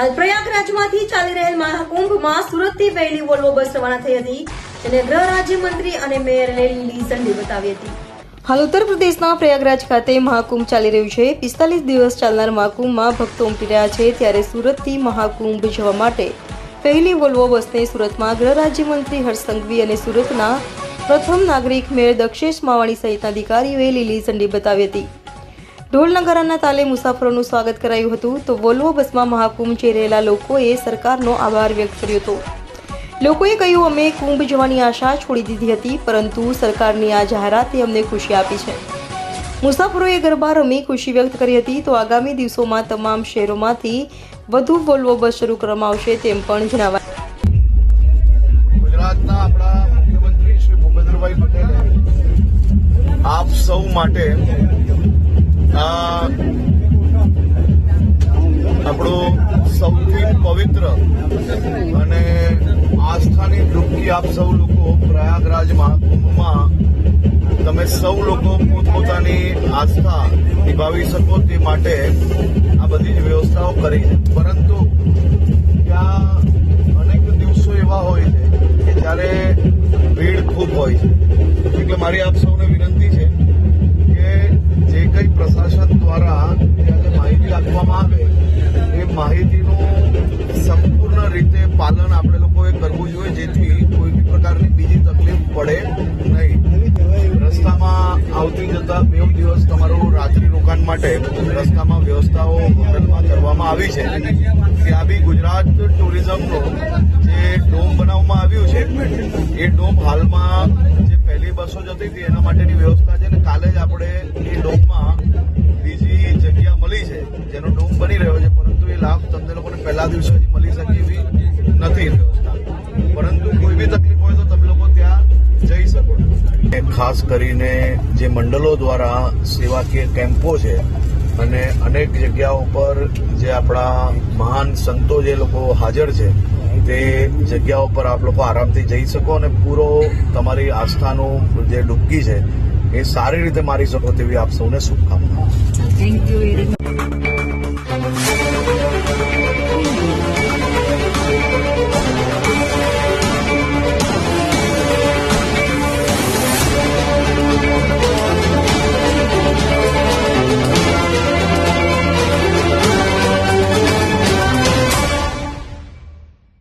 હાલ પ્રયાગરાજમાંથી ચાલી રહેલ મહાકુંભમાં સુરતથી વહેલી વોલ્વો બસ રવાના થઈ હતી, જેને ગૃહ રાજ્યમંત્રી અને મેયરે લીલી ઝંડી બતાવી હતી. હાલ ઉત્તર પ્રદેશના પ્રયાગરાજ ખાતે મહાકુંભ ચાલી રહ્યું છે. 45 દિવસ ચાલનાર મહાકુંભમાં ભક્તો ઉમટી રહ્યા છે, ત્યારે સુરતથી મહાકુંભ જવા માટે પહેલી વોલ્વો બસને સુરતમાં ગૃહ રાજ્યમંત્રી હર્ષ સંઘવી અને સુરતના પ્રથમ નાગરિક મેયર દક્ષેશ માવાણી સહિતના અધિકારીઓએ લીલી ઝંડી બતાવી હતી. ઢોલ નગારાના તાલે મુસાફરોનું સ્વાગત કરાયું હતું. તો વોલ્વો બસમાં મહાકુંભ જઈ રહેલા લોકોએ સરકારનો આભાર વ્યક્ત કર્યો હતો. લોકોએ કહ્યું, અમે કુંભ જવાની આશા છોડી દીધી હતી, પરંતુ સરકારની આ જાહેરાતે અમને ખુશી આપી છે. મુસાફરોએ ગરબા રમી ખુશી વ્યક્ત કરી હતી. તો આગામી દિવસોમાં તમામ શહેરોમાંથી વધુ વોલ્વો બસ શરૂ કરવામાં આવશે તેમ પણ જણાવાયું. ગુજરાતના આપણા મુખ્યમંત્રી શ્રી ભૂપેન્દ્રભાઈ પટેલે આપ સૌ માટે આપણું સૌથી પવિત્ર અને આસ્થાની ડૂબકી આપ સૌ લોકો પ્રયાગરાજ મહાકુંભમાં તમે સૌ લોકો પોતપોતાની આસ્થા નિભાવી શકો તે માટે આ બધી જ વ્યવસ્થાઓ કરી છે. પરંતુ ત્યાં અનેક દિવસો એવા હોય છે કે જ્યારે ભીડ ખૂબ હોય છે. એટલે મારી આપ સૌને વિનંતી છે કે જે કંઈ પ્રશાસન દ્વારા જ્યારે માહિતી આપવામાં આવે એ માહિતીનું સંપૂર્ણ રીતે પાલન આપણે લોકોએ કરવું જોઈએ, જેથી કોઈ બી પ્રકારની બીજી તકલીફ પડે નહીં. રસ્તામાં આવતી જતા 2 દિવસ તમારું રાત્રિ રોકાણ માટે રસ્તામાં વ્યવસ્થાઓ હોટલમાં કરવામાં આવી છે. ત્યાં બી ગુજરાત ટુરિઝમનો જે ડોમ બનાવવામાં આવ્યું છે એ ડોમ હાલમાં જે પહેલી બસો જતી હતી એના માટેની વ્યવસ્થા છે, અને કાલે જ આપણે એ ડોમમાં બીજી જગ્યા મળી છે જેનો ડોમ બની રહ્યો છે. પરંતુ એ લાભ તમને લોકોને પહેલા દિવસે મળી શકે એવી નથી વ્યવસ્થા. પરંતુ કોઈ બી તકલીફ હોય તો તમે લોકો ત્યાં જઈ શકો. ખાસ કરીને જે મંડળો દ્વારા સેવાકીય કેમ્પો છે અને અનેક જગ્યાઓ પર જે આપણા મહાન સંતો જે લોકો હાજર છે તે જગ્યાઓ પર આપ લોકો આરામથી જઈ શકો અને પૂરો તમારી આસ્થાનું જે ડૂબકી છે એ સારી રીતે મારી શકો તેવી આપ સૌને શુભકામનાઓ. Thank you very much.